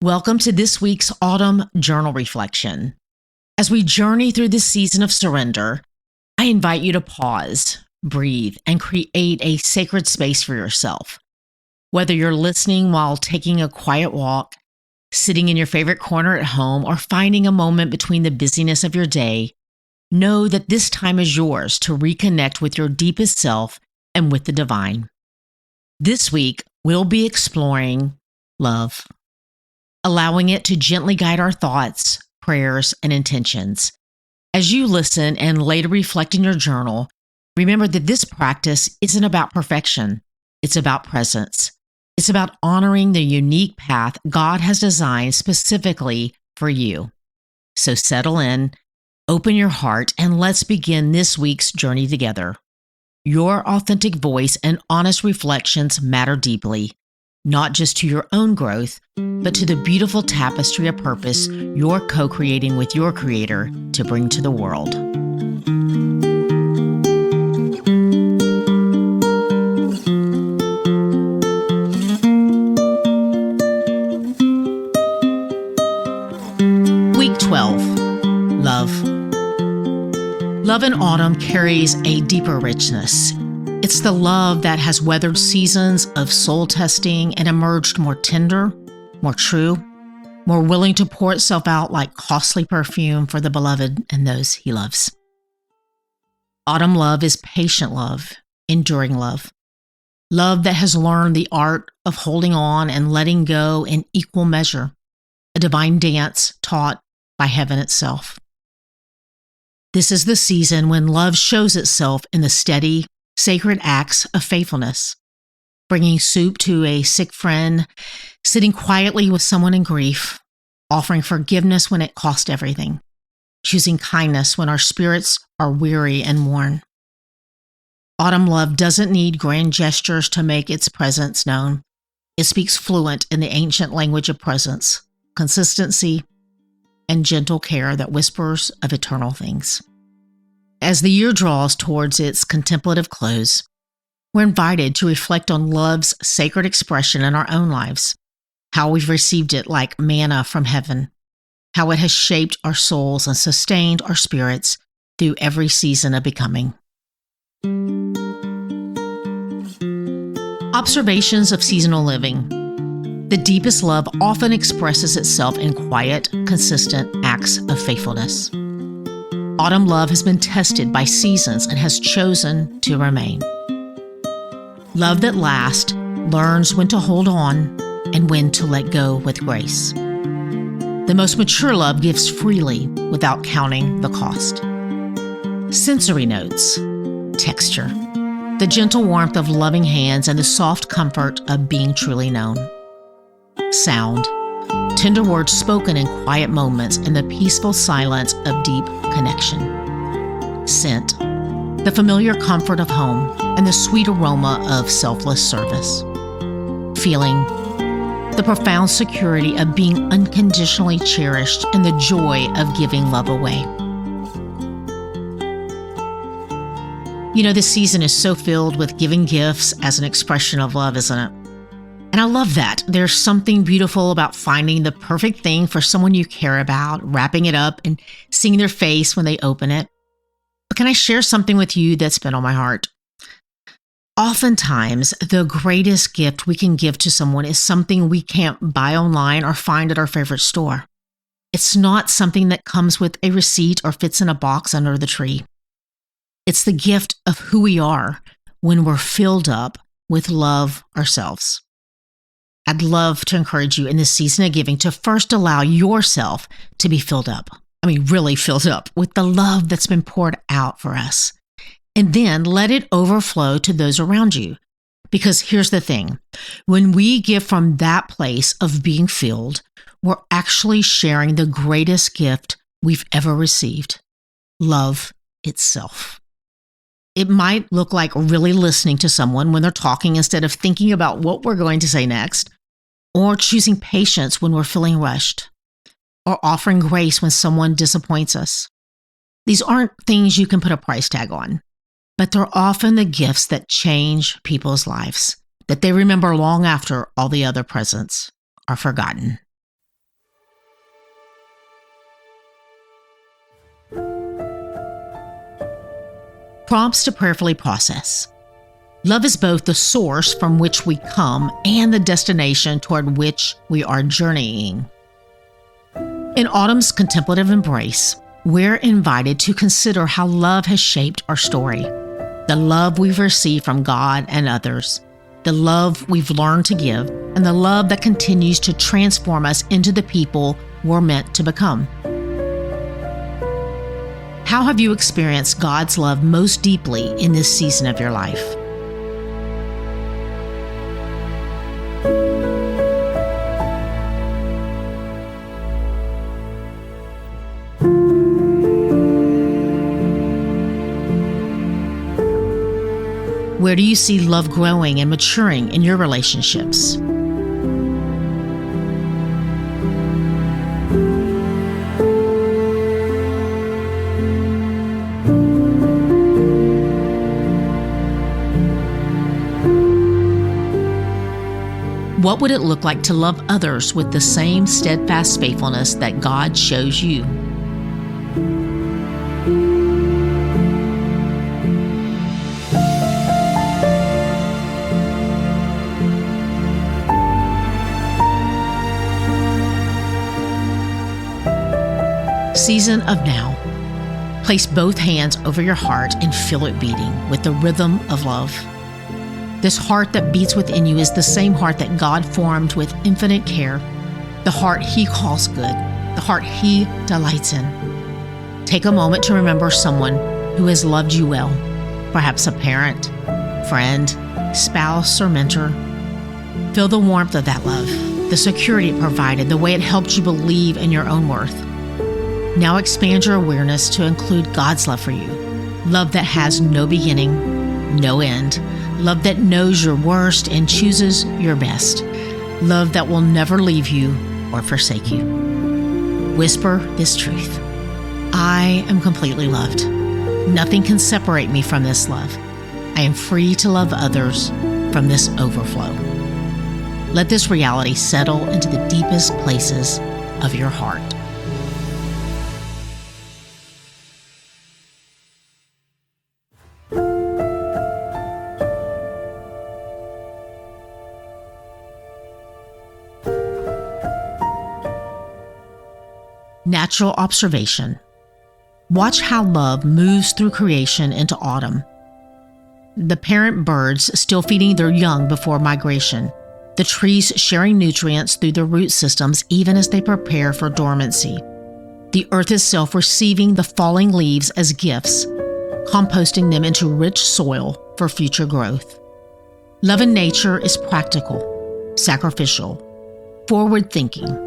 Welcome to this week's Autumn Journal Reflection. As we journey through this season of surrender, I invite you to pause, breathe, and create a sacred space for yourself. Whether you're listening while taking a quiet walk, sitting in your favorite corner at home, or finding a moment between the busyness of your day, know that this time is yours to reconnect with your deepest self and with the divine. This week, we'll be exploring love, allowing it to gently guide our thoughts, prayers, and intentions. As you listen and later reflect in your journal, remember that this practice isn't about perfection. It's about presence. It's about honoring the unique path God has designed specifically for you. So settle in, open your heart, and let's begin this week's journey together. Your authentic voice and honest reflections matter deeply, not just to your own growth, but to the beautiful tapestry of purpose you're co-creating with your Creator to bring to the world. Week 12, Love. Love in autumn carries a deeper richness. It's the love that has weathered seasons of soul testing and emerged more tender, more true, more willing to pour itself out like costly perfume for the beloved and those he loves. Autumn love is patient love, enduring love. Love that has learned the art of holding on and letting go in equal measure, a divine dance taught by heaven itself. This is the season when love shows itself in the steady, sacred acts of faithfulness, bringing soup to a sick friend, sitting quietly with someone in grief, offering forgiveness when it cost everything, choosing kindness when our spirits are weary and worn. Autumn love doesn't need grand gestures to make its presence known. It speaks fluent in the ancient language of presence, consistency, and gentle care that whispers of eternal things. As the year draws towards its contemplative close, we're invited to reflect on love's sacred expression in our own lives, how we've received it like manna from heaven, how it has shaped our souls and sustained our spirits through every season of becoming. Observations of seasonal living. The deepest love often expresses itself in quiet, consistent acts of faithfulness. Autumn love has been tested by seasons and has chosen to remain. Love that lasts learns when to hold on and when to let go with grace. The most mature love gives freely without counting the cost. Sensory notes, texture, the gentle warmth of loving hands and the soft comfort of being truly known. Sound, tender words spoken in quiet moments and the peaceful silence of deep connection. Scent, the familiar comfort of home and the sweet aroma of selfless service. Feeling, the profound security of being unconditionally cherished and the joy of giving love away. You know, this season is so filled with giving gifts as an expression of love, isn't it? And I love that. There's something beautiful about finding the perfect thing for someone you care about, wrapping it up, and seeing their face when they open it. But can I share something with you that's been on my heart? Oftentimes, the greatest gift we can give to someone is something we can't buy online or find at our favorite store. It's not something that comes with a receipt or fits in a box under the tree. It's the gift of who we are when we're filled up with love ourselves. I'd love to encourage you in this season of giving to first allow yourself to be filled up. Really filled up with the love that's been poured out for us. And then let it overflow to those around you. Because here's the thing, when we give from that place of being filled, we're actually sharing the greatest gift we've ever received, love itself. It might look like really listening to someone when they're talking instead of thinking about what we're going to say next, or choosing patience when we're feeling rushed, or offering grace when someone disappoints us. These aren't things you can put a price tag on, but they're often the gifts that change people's lives, that they remember long after all the other presents are forgotten. Prompts to prayerfully process. Love is both the source from which we come and the destination toward which we are journeying. In autumn's contemplative embrace, we're invited to consider how love has shaped our story, the love we've received from God and others, the love we've learned to give, and the love that continues to transform us into the people we're meant to become. How have you experienced God's love most deeply in this season of your life? Where do you see love growing and maturing in your relationships? What would it look like to love others with the same steadfast faithfulness that God shows you? Season of now. Place both hands over your heart and feel it beating with the rhythm of love. This heart that beats within you is the same heart that God formed with infinite care, the heart He calls good, the heart He delights in. Take a moment to remember someone who has loved you well, perhaps a parent, friend, spouse, or mentor. Feel the warmth of that love, the security it provided, the way it helped you believe in your own worth. Now expand your awareness to include God's love for you, love that has no beginning, no end, love that knows your worst and chooses your best, love that will never leave you or forsake you. Whisper this truth: I am completely loved. Nothing can separate me from this love. I am free to love others from this overflow. Let this reality settle into the deepest places of your heart. Natural observation. Watch how love moves through creation into autumn. The parent birds still feeding their young before migration. The trees sharing nutrients through their root systems even as they prepare for dormancy. The earth itself receiving the falling leaves as gifts, composting them into rich soil for future growth. Love in nature is practical, sacrificial, forward-thinking.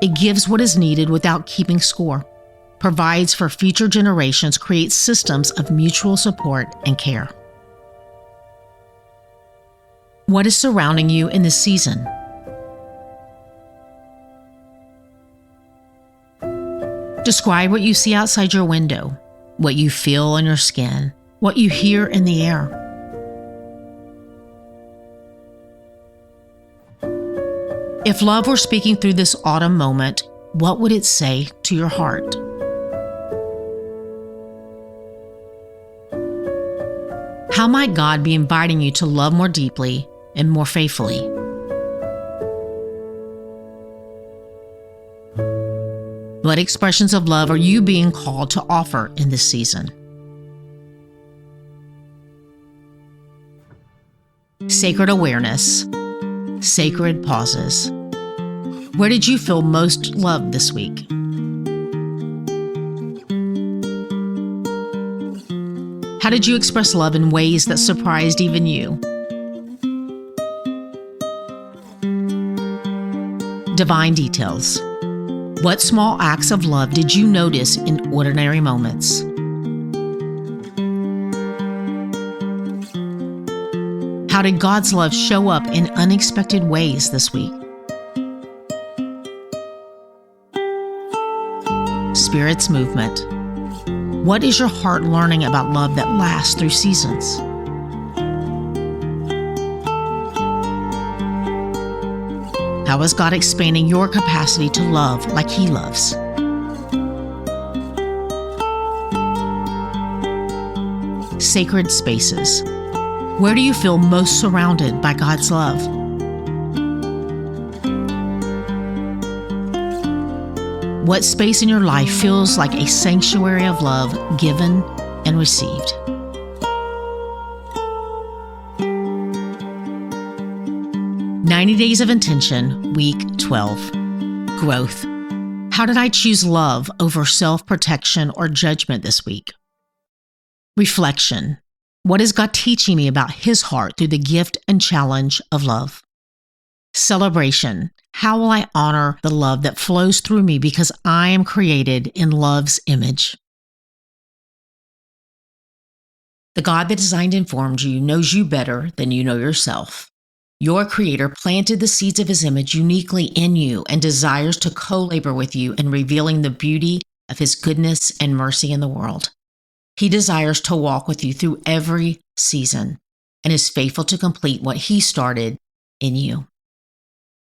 It gives what is needed without keeping score, provides for future generations, creates systems of mutual support and care. What is surrounding you in this season? Describe what you see outside your window, what you feel on your skin, what you hear in the air. If love were speaking through this autumn moment, what would it say to your heart? How might God be inviting you to love more deeply and more faithfully? What expressions of love are you being called to offer in this season? Sacred awareness. Sacred pauses. Where did you feel most loved this week? How did you express love in ways that surprised even you? Divine details. What small acts of love did you notice in ordinary moments? How did God's love show up in unexpected ways this week? Spirit's movement. What is your heart learning about love that lasts through seasons? How is God expanding your capacity to love like He loves? sacred spaces. Where do you feel most surrounded by God's love? What space in your life feels like a sanctuary of love given and received? "90 Days of Intention, Week 12. Growth. How did I choose love over self-protection or judgment this week?" Reflection. What is God teaching me about His heart through the gift and challenge of love? Celebration. How will I honor the love that flows through me because I am created in love's image? The God that designed and formed you knows you better than you know yourself. Your Creator planted the seeds of His image uniquely in you and desires to co-labor with you in revealing the beauty of His goodness and mercy in the world. He desires to walk with you through every season and is faithful to complete what He started in you.